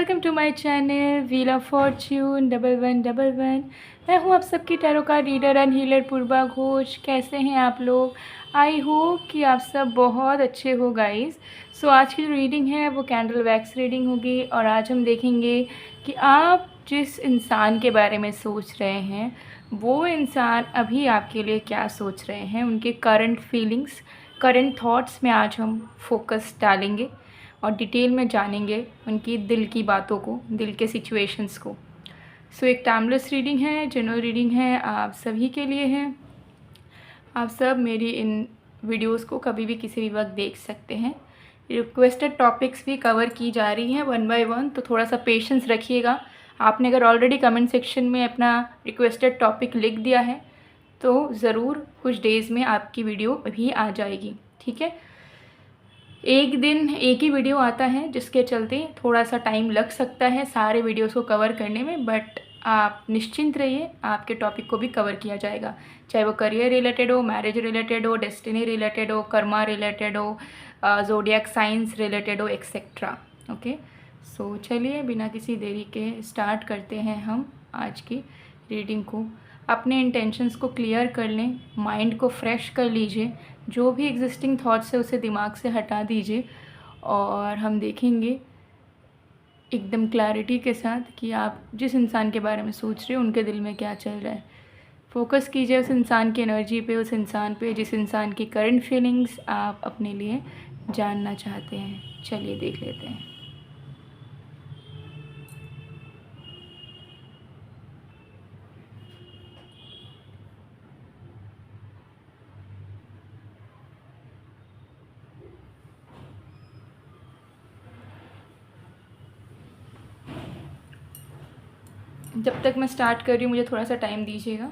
Welcome to my channel wheel of fortune 1111। मैं हूँ आप सबकी tarot card reader and healer Purva Ghosh. कैसे हैं आप लोग? आई होप कि आप सब बहुत अच्छे हो गाइस। सो आज की जो रीडिंग है वो कैंडल वैक्स रीडिंग होगी और आज हम देखेंगे कि आप जिस इंसान के बारे में सोच रहे हैं वो इंसान अभी आपके लिए क्या सोच रहे हैं, उनके करंट फीलिंग्स, करंट थॉट्स में आज हम फोकस डालेंगे और डिटेल में जानेंगे उनकी दिल की बातों को, दिल के सिचुएशंस को। सो एक टाइमलेस रीडिंग है, जनरल रीडिंग है, आप सभी के लिए है। आप सब मेरी इन वीडियोस को कभी भी किसी भी वक्त देख सकते हैं। रिक्वेस्टेड टॉपिक्स भी कवर की जा रही हैं वन बाय वन, तो थोड़ा सा पेशेंस रखिएगा। आपने अगर ऑलरेडी कमेंट सेक्शन में अपना रिक्वेस्टेड टॉपिक लिख दिया है तो ज़रूर कुछ डेज़ में आपकी वीडियो भी आ जाएगी, ठीक है। एक दिन एक ही वीडियो आता है जिसके चलते थोड़ा सा टाइम लग सकता है सारे वीडियोस को कवर करने में, बट आप निश्चिंत रहिए, आपके टॉपिक को भी कवर किया जाएगा, चाहे वो करियर रिलेटेड हो, मैरिज रिलेटेड हो, डेस्टिनी रिलेटेड हो, कर्मा रिलेटेड हो, ज़ोडिएक साइंस रिलेटेड हो, एक्सेट्रा। ओके, सो चलिए बिना किसी देरी के स्टार्ट करते हैं हम आज की रीडिंग को। अपने इंटेंशंस को क्लियर कर लें, माइंड को फ्रेश कर लीजिए, जो भी एग्जिस्टिंग थॉट्स है उसे दिमाग से हटा दीजिए और हम देखेंगे एकदम क्लैरिटी के साथ कि आप जिस इंसान के बारे में सोच रहे हो उनके दिल में क्या चल रहा है। फोकस कीजिए उस इंसान की एनर्जी पे, उस इंसान पे जिस इंसान की करंट फीलिंग्स आप अपने लिए जानना चाहते हैं। चलिए देख लेते हैं। जब तक मैं स्टार्ट कर रही हूँ मुझे थोड़ा सा टाइम दीजिएगा।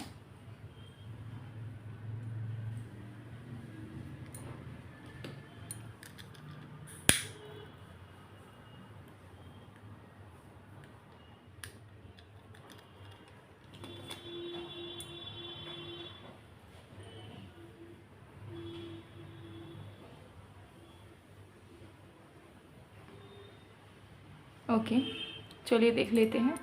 ओके, चलिए देख लेते हैं।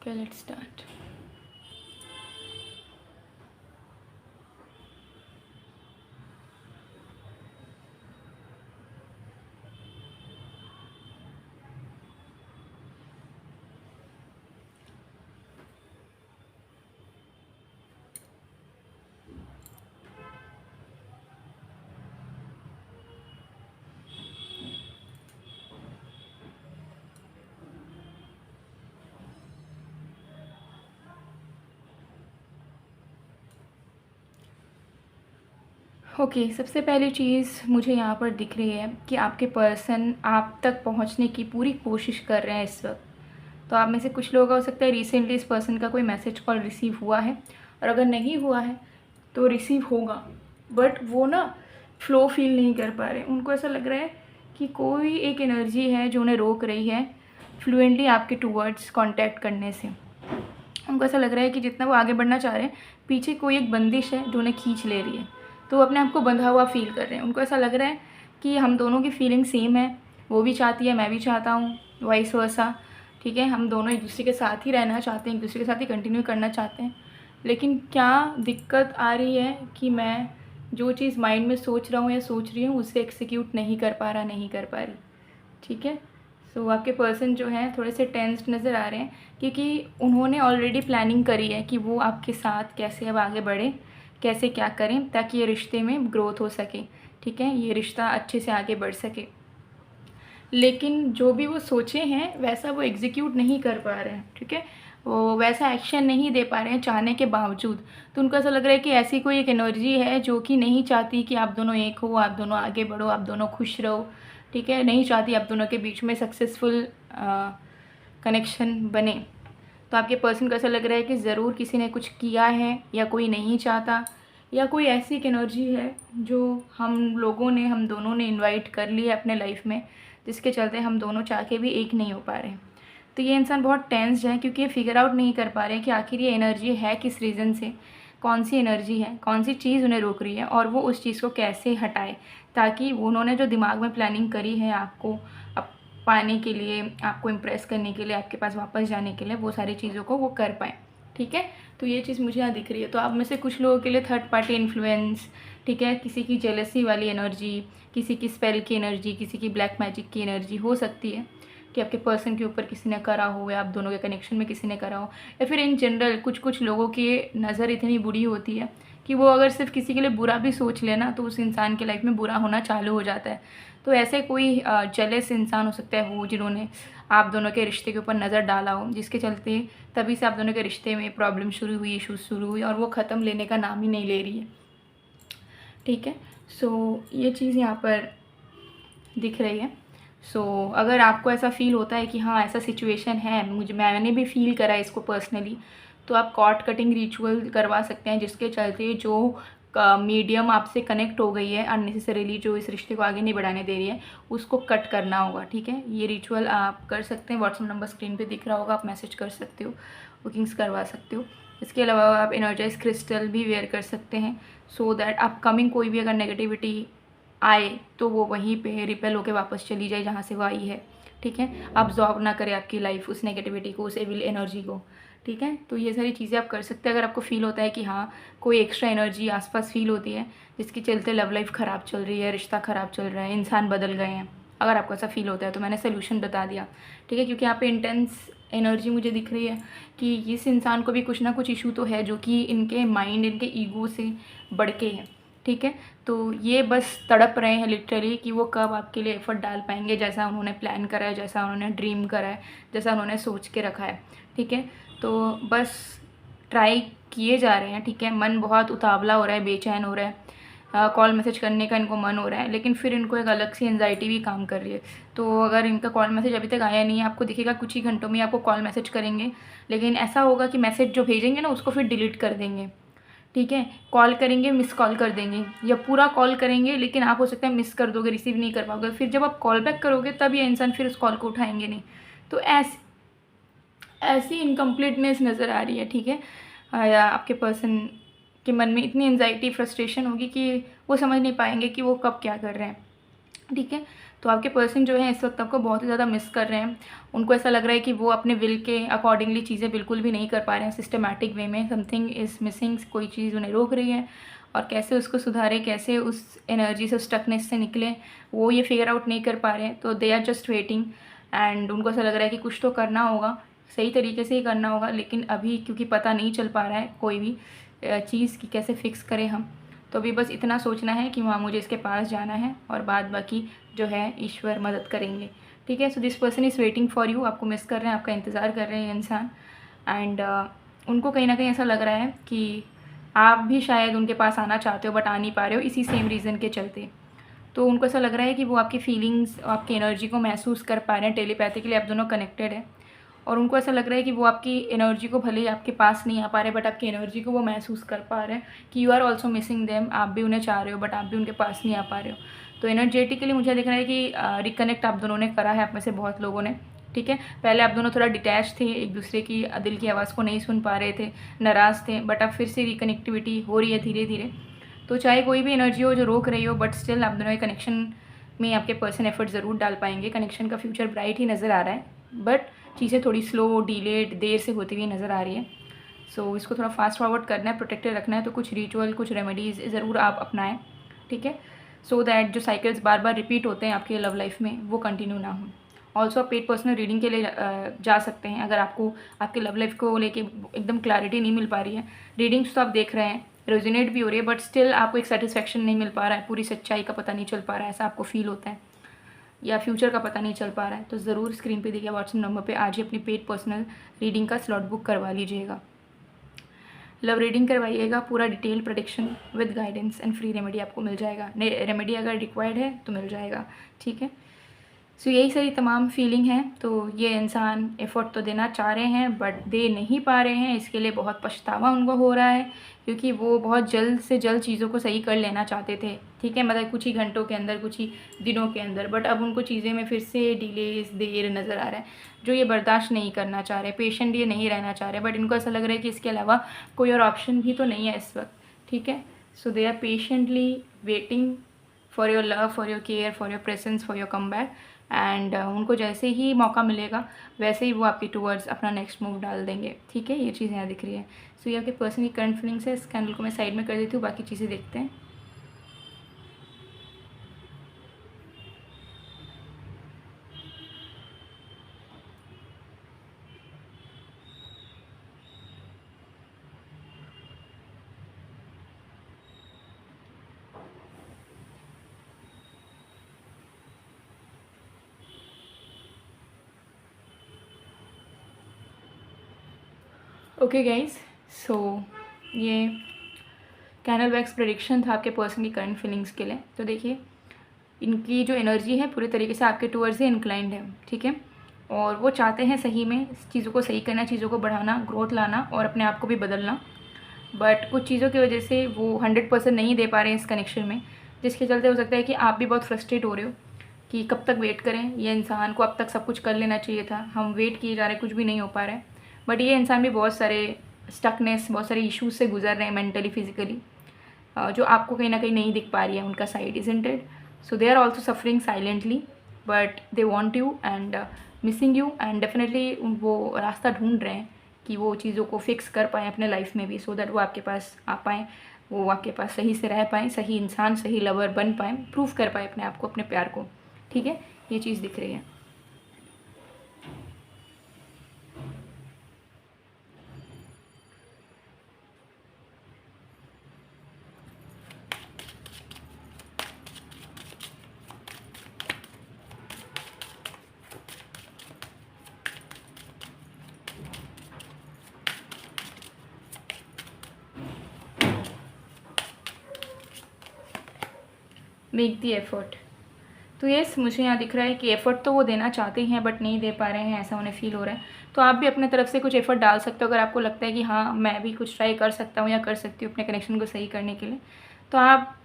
Okay, let's start. ओके, सबसे पहली चीज़ मुझे यहाँ पर दिख रही है कि आपके पर्सन आप तक पहुँचने की पूरी कोशिश कर रहे हैं इस वक्त। तो आप में से कुछ लोगों का हो सकता है रिसेंटली इस पर्सन का कोई मैसेज कॉल रिसीव हुआ है, और अगर नहीं हुआ है तो रिसीव होगा, बट वो ना फ्लो फील नहीं कर पा रहे। उनको ऐसा लग रहा है कि कोई एक एनर्जी है जो उन्हें रोक रही है फ्लुएंटली आपके टूवर्ड्स कांटेक्ट करने से। उनको ऐसा लग रहा है कि जितना वो आगे बढ़ना चाह रहे हैं पीछे कोई एक बंदिश है जो उन्हें खींच ले रही है, तो वो अपने आप को बंधा हुआ फील कर रहे हैं। उनको ऐसा लग रहा है कि हम दोनों की फीलिंग सेम है, वो भी चाहती है, मैं भी चाहता हूँ, वाइस वर्सा, ठीक है। हम दोनों एक दूसरे के साथ ही रहना चाहते हैं, एक दूसरे के साथ ही कंटिन्यू करना चाहते हैं, लेकिन क्या दिक्कत आ रही है कि मैं जो चीज़ माइंड में सोच रहा हूँ या सोच रही हूँ उसे एक्सिक्यूट नहीं कर पा रहा, नहीं कर पा रही, ठीक है। सो आपके पर्सन जो हैं थोड़े से टेंस्ड नज़र आ रहे हैं क्योंकि उन्होंने ऑलरेडी प्लानिंग करी है कि वो आपके साथ कैसे अब आगे बढ़े, कैसे क्या करें ताकि ये रिश्ते में ग्रोथ हो सके, ठीक है, ये रिश्ता अच्छे से आगे बढ़ सके। लेकिन जो भी वो सोचे हैं वैसा वो एग्जीक्यूट नहीं कर पा रहे हैं, ठीक है, वो वैसा एक्शन नहीं दे पा रहे हैं चाहने के बावजूद। तो उनको ऐसा लग रहा है कि ऐसी कोई एक एनर्जी है जो कि नहीं चाहती कि आप दोनों एक हो, आप दोनों आगे बढ़ो, आप दोनों खुश रहो, ठीक है, नहीं चाहती आप दोनों के बीच में सक्सेसफुल कनेक्शन बने। तो आपके पर्सन को ऐसा लग रहा है कि ज़रूर किसी ने कुछ किया है या कोई नहीं चाहता, या कोई ऐसी एक एनर्जी है जो हम दोनों ने इनवाइट कर ली है अपने लाइफ में, जिसके चलते हम दोनों चाह के भी एक नहीं हो पा रहे हैं। तो ये इंसान बहुत टेंस्ड है क्योंकि ये फिगर आउट नहीं कर पा रहे हैं कि आखिर ये एनर्जी है किस रीज़न से, कौन सी एनर्जी है, कौन सी चीज़ उन्हें रोक रही है और वो उस चीज़ को कैसे हटाए, ताकि उन्होंने जो दिमाग में प्लानिंग करी है आपको पाने के लिए, आपको इम्प्रेस करने के लिए, आपके पास वापस जाने के लिए, वो सारी चीज़ों को वो कर पाएँ। ठीक है, तो ये चीज़ मुझे यहाँ दिख रही है। तो आप में से कुछ लोगों के लिए थर्ड पार्टी इन्फ्लुएंस, ठीक है, किसी की जेलसी वाली एनर्जी, किसी की स्पेल की एनर्जी, किसी की ब्लैक मैजिक की एनर्जी हो सकती है कि आपके पर्सन के ऊपर किसी ने करा हो या आप दोनों के कनेक्शन में किसी ने करा हो, या फिर इन जनरल कुछ कुछ लोगों की नज़र इतनी बुरी होती है कि वो अगर सिर्फ किसी के लिए बुरा भी सोच लेना तो उस इंसान के लाइफ में बुरा होना चालू हो जाता है। तो ऐसे कोई जेलस इंसान हो सकता है, वो जिन्होंने आप दोनों के रिश्ते के ऊपर नज़र डाला हो, जिसके चलते तभी से आप दोनों के रिश्ते में प्रॉब्लम शुरू हुई, इशूज़ शुरू हुई और वो ख़त्म लेने का नाम ही नहीं ले रही है। ठीक है, सो ये चीज़ यहाँ पर दिख रही है। सो अगर आपको ऐसा फ़ील होता है कि हाँ ऐसा सिचुएशन है, मैंने भी फ़ील करा है इसको पर्सनली, तो आप कॉर्ड कटिंग रिचुअल करवा सकते हैं, जिसके चलते जो मीडियम आपसे कनेक्ट हो गई है अननेसेसरीली, जो इस रिश्ते को आगे नहीं बढ़ाने दे रही है, उसको कट करना होगा। ठीक है, ये रिचुअल आप कर सकते हैं, व्हाट्सएप नंबर स्क्रीन पे दिख रहा होगा, आप मैसेज कर सकते हो, बुकिंग्स करवा सकते हो। इसके अलावा आप एनर्जाइज क्रिस्टल भी वेयर कर सकते हैं, सो दैट अपकमिंग कोई भी अगर नेगेटिविटी आए तो वो वहीं पे रिपेल होके वापस चली जाए जहाँ से वो आई है। ठीक है, अब्जॉर्ब ना करे आपकी लाइफ उस नेगेटिविटी को, उस एविल एनर्जी को। ठीक है, तो ये सारी चीज़ें आप कर सकते हैं अगर आपको फ़ील होता है कि हाँ कोई एक्स्ट्रा एनर्जी आसपास फ़ील होती है जिसके चलते लव लाइफ ख़राब चल रही है, रिश्ता ख़राब चल रहा है, इंसान बदल गए हैं। अगर आपको ऐसा फ़ील होता है तो मैंने सोल्यूशन बता दिया। ठीक है, क्योंकि यहाँ पे इंटेंस एनर्जी मुझे दिख रही है कि इस इंसान को भी कुछ ना कुछ इशू तो है जो कि इनके माइंड, इनके ईगो से बढ़ के है। ठीक है, तो ये बस तड़प रहे हैं लिटरली कि वो कब आपके लिए एफर्ट डाल पाएंगे जैसा उन्होंने प्लान करा है, जैसा उन्होंने ड्रीम करा है, जैसा उन्होंने सोच के रखा है। ठीक है, तो बस ट्राई किए जा रहे हैं। ठीक है, मन बहुत उतावला हो रहा है, बेचैन हो रहा है, कॉल मैसेज करने का इनको मन हो रहा है, लेकिन फिर इनको एक अलग सी एंजाइटी भी काम कर रही है। तो अगर इनका कॉल मैसेज अभी तक आया नहीं है, आपको दिखेगा कुछ ही घंटों में आपको कॉल मैसेज करेंगे, लेकिन ऐसा होगा कि मैसेज जो भेजेंगे ना उसको फिर डिलीट कर देंगे। ठीक है, कॉल करेंगे, मिस कॉल कर देंगे, या पूरा कॉल करेंगे लेकिन आप हो सकता है मिस कर दोगे, रिसीव नहीं कर पाओगे। फिर जब आप कॉल बैक करोगे तब ये इंसान फिर उस कॉल को उठाएंगे नहीं। तो ऐसी इनकम्प्लीटनेस नज़र आ रही है। ठीक है, या आपके पर्सन के मन में इतनी एंजाइटी, फ्रस्ट्रेशन होगी कि वो समझ नहीं पाएंगे कि वो कब क्या कर रहे हैं। ठीक है, तो आपके पर्सन जो है इस वक्त आपको बहुत ही ज़्यादा मिस कर रहे हैं। उनको ऐसा लग रहा है कि वो अपने विल के अकॉर्डिंगली चीज़ें बिल्कुल भी नहीं कर पा रहे हैं, सिस्टमैटिक वे में समथिंग इज़ मिसिंग, कोई चीज़ उन्हें रोक रही है, और कैसे उसको सुधारें, कैसे उस एनर्जी से, स्टकनेस से निकलें, वो ये फिगर आउट नहीं कर पा रहे हैं। तो they are just waiting, and उनको ऐसा लग रहा है कि कुछ तो करना होगा, सही तरीके से ही करना होगा, लेकिन अभी क्योंकि पता नहीं चल पा रहा है कोई भी चीज़ की कैसे फ़िक्स करें हम, तो अभी बस इतना सोचना है कि वहाँ मुझे इसके पास जाना है और बाद बाकी जो है ईश्वर मदद करेंगे। ठीक है, so this person is waiting for you, आपको मिस कर रहे हैं, आपका इंतज़ार कर रहे हैं इंसान, एंड उनको कहीं ना कहीं ऐसा लग रहा है कि आप भी शायद उनके पास आना चाहते हो बट आ नहीं पा रहे हो इसी सेम रीज़न के चलते। तो उनको ऐसा लग रहा है कि वो आपकी फीलिंग्स, आपकी एनर्जी को महसूस कर पा रहे हैं, टेलीपैथिकली आप दोनों कनेक्टेड है, और उनको ऐसा लग रहा है कि वो आपकी एनर्जी को, भले ही आपके पास नहीं आ पा रहे बट आपकी एनर्जी को वो महसूस कर पा रहे हैं कि you are also missing them, आप भी उन्हें चाह रहे हो बट आप भी उनके पास नहीं आ पा रहे हो। तो एनर्जेटिकली मुझे दिख रहा है कि रिकनेक्ट आप दोनों ने करा है, आप में से बहुत लोगों ने। ठीक है, पहले आप दोनों थोड़ा डिटैच थे, एक दूसरे की दिल की आवाज़ को नहीं सुन पा रहे थे, नाराज़ थे, बट अब फिर से रिकनेक्टिविटी हो रही है धीरे धीरे। तो चाहे कोई भी एनर्जी हो जो रोक रही हो, बट स्टिल आप दोनों के कनेक्शन में आपके पर्सन एफर्ट ज़रूर डाल पाएंगे। कनेक्शन का फ्यूचर ब्राइट ही नज़र आ रहा है, बट चीज़ें थोड़ी स्लो, डिलेड, देर से होती हुई नज़र आ रही है। सो इसको थोड़ा फास्ट फॉरवर्ड करना है, प्रोटेक्टेड रखना है, तो कुछ रिचुअल, कुछ रेमेडीज़ ज़रूर आप अपनाएं। ठीक है, सो दैट जो साइकिल्स बार बार रिपीट होते हैं आपके लव लाइफ में वो कंटिन्यू ना हो। ऑल्सो आप पेड पर्सनल रीडिंग के लिए जा सकते हैं अगर आपको आपके लव लाइफ को लेके एकदम क्लैरिटी नहीं मिल पा रही है। रीडिंग्स तो आप देख रहे हैं, रेजोनेट भी हो रही है, बट स्टिल आपको एक सेटिस्फैक्शन नहीं मिल पा रहा है, पूरी सच्चाई का पता नहीं चल पा रहा है, ऐसा आपको फील होता है, या फ्यूचर का पता नहीं चल पा रहा है, तो ज़रूर स्क्रीन पे दिया व्हाट्सएप नंबर पे आज ही अपनी पेड पर्सनल रीडिंग का स्लॉट बुक करवा लीजिएगा। लव रीडिंग करवाइएगा, पूरा detail prediction with guidance and free remedy आपको मिल जाएगा। रेमेडी अगर रिक्वायर्ड है तो मिल जाएगा। ठीक है, सो यही सारी तमाम फीलिंग है। तो ये इंसान एफ़र्ट तो देना चाह रहे हैं बट दे नहीं पा रहे हैं, इसके लिए बहुत पछतावा उनको हो रहा है, क्योंकि वो बहुत जल्द से जल्द चीज़ों को सही कर लेना चाहते थे, ठीक है, मतलब कुछ ही घंटों के अंदर, कुछ ही दिनों के अंदर। बट अब उनको चीज़ें में फिर से डिलेस, देर नज़र आ रहा है, जो ये बर्दाश्त नहीं करना चाह रहे, पेशेंट ये नहीं रहना चाह रहे। बट इनको ऐसा लग रहा है कि इसके अलावा कोई और ऑप्शन भी तो नहीं है इस वक्त, ठीक है। So they are patiently waiting for your love, for your care, for your presence, for your comeback. And उनको जैसे ही मौका मिलेगा वैसे ही वो आपके टूवर्ड्स अपना नेक्स्ट मूव डाल देंगे, ठीक है। ये चीज़ यहाँ दिख रही है। सो ये आपके पर्सन की करंट फीलिंग्स है। इस कैंडल को मैं साइड में कर देती हूँ, बाकी चीज़ें देखते हैं। ओके गाइज, सो ये कैंडल वैक्स प्रेडिक्शन था आपके पर्सन की करंट फीलिंग्स के लिए। तो देखिए, इनकी जो एनर्जी है पूरे तरीके से आपके टूवर्ड्स ही इंक्लाइंड है, ठीक है। और वो चाहते हैं सही में चीज़ों को सही करना, चीज़ों को बढ़ाना, ग्रोथ लाना और अपने आप को भी बदलना। बट कुछ चीज़ों की वजह से वो 100% नहीं दे पा रहे हैं इस कनेक्शन में, जिसके चलते हो सकता है कि आप भी बहुत फ्रस्ट्रेट हो रहे हो कि कब तक वेट करें, ये इंसान को अब तक सब कुछ कर लेना चाहिए था, हम वेट किए जा रहे हैं, कुछ भी नहीं हो पा रहा है। बट ये इंसान भी बहुत सारे स्टकनेस, बहुत सारे इश्यूज से गुजर रहे हैं मेंटली, फिजिकली, जो आपको कहीं ना कहीं नहीं दिख पा रही है उनका side, isn't it. So they are also suffering silently but they want you and missing you, and definitely वो रास्ता ढूंढ रहे हैं कि वो चीज़ों को फिक्स कर पाएँ अपने लाइफ में भी, सो दैट वो आपके पास आ पाएँ, वो आपके पास सही से रह पाएँ, सही इंसान, सही लवर बन पाएँ, प्रूव कर पाएँ अपने आप को, अपने प्यार को, ठीक है। ये चीज़ दिख रही है। Make the effort. तो यस, मुझे यहाँ दिख रहा है कि एफ़र्ट तो वो देना चाहते हैं बट नहीं दे पा रहे हैं, ऐसा उन्हें फ़ील हो रहा है। तो आप भी अपने तरफ से कुछ एफ़र्ट डाल सकते हो, अगर आपको लगता है कि हाँ, मैं भी कुछ ट्राई कर सकता हूँ या कर सकती हूँ अपने कनेक्शन को सही करने के लिए, तो आप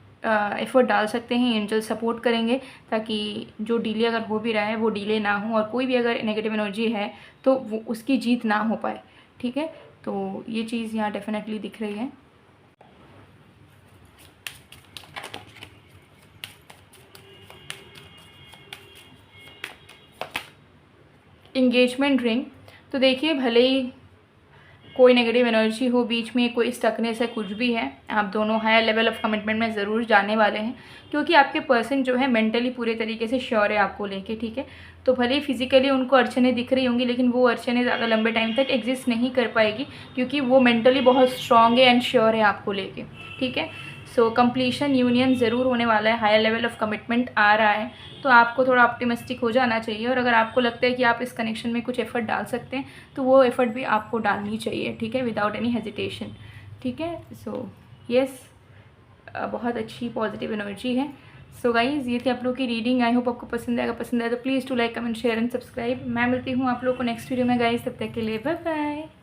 एफ़र्ट डाल सकते हैं। एंजल सपोर्ट करेंगे ताकि जो डिले अगर हो भी रहा है वो डिले ना हो, और कोई भी अगर नेगेटिव एनर्जी है तो वो उसकी जीत ना हो पाए, ठीक है। तो ये चीज़ यहाँ डेफिनेटली दिख रही है। Engagement ring. तो देखिए, भले ही कोई नेगेटिव एनर्जी हो बीच में, कोई स्टकनेस है, कुछ भी है, आप दोनों हायर लेवल ऑफ कमिटमेंट में ज़रूर जाने वाले हैं, क्योंकि आपके पर्सन जो है मेंटली पूरे तरीके से श्योर है आपको लेके, ठीक है। तो भले ही फिजिकली उनको अड़चनें दिख रही होंगी, लेकिन वो अड़चनें ज़्यादा लंबे टाइम तक एग्जिस्ट नहीं कर पाएगी, क्योंकि वो मेंटली बहुत स्ट्रॉन्ग है एंड श्योर है आपको लेके, ठीक है। सो कंप्लीशन, यूनियन ज़रूर होने वाला है, हायर लेवल ऑफ कमिटमेंट आ रहा है, तो आपको थोड़ा ऑप्टिमिस्टिक हो जाना चाहिए। और अगर आपको लगता है कि आप इस कनेक्शन में कुछ एफर्ट डाल सकते हैं, तो वो एफर्ट भी आपको डालनी चाहिए, ठीक है, विदाउट एनी हेजिटेशन, ठीक है। सो यस, बहुत अच्छी पॉजिटिव एनर्जी है। सो गाइज़, ये थी आप लोग की रीडिंग। आई होप आपको पसंद आएगा। पसंद आए तो please to like, comment, share and subscribe. मैं मिलती हूँ आप लोग को नेक्स्ट वीडियो में गाइज़, तब तक के लिए बाय बाय।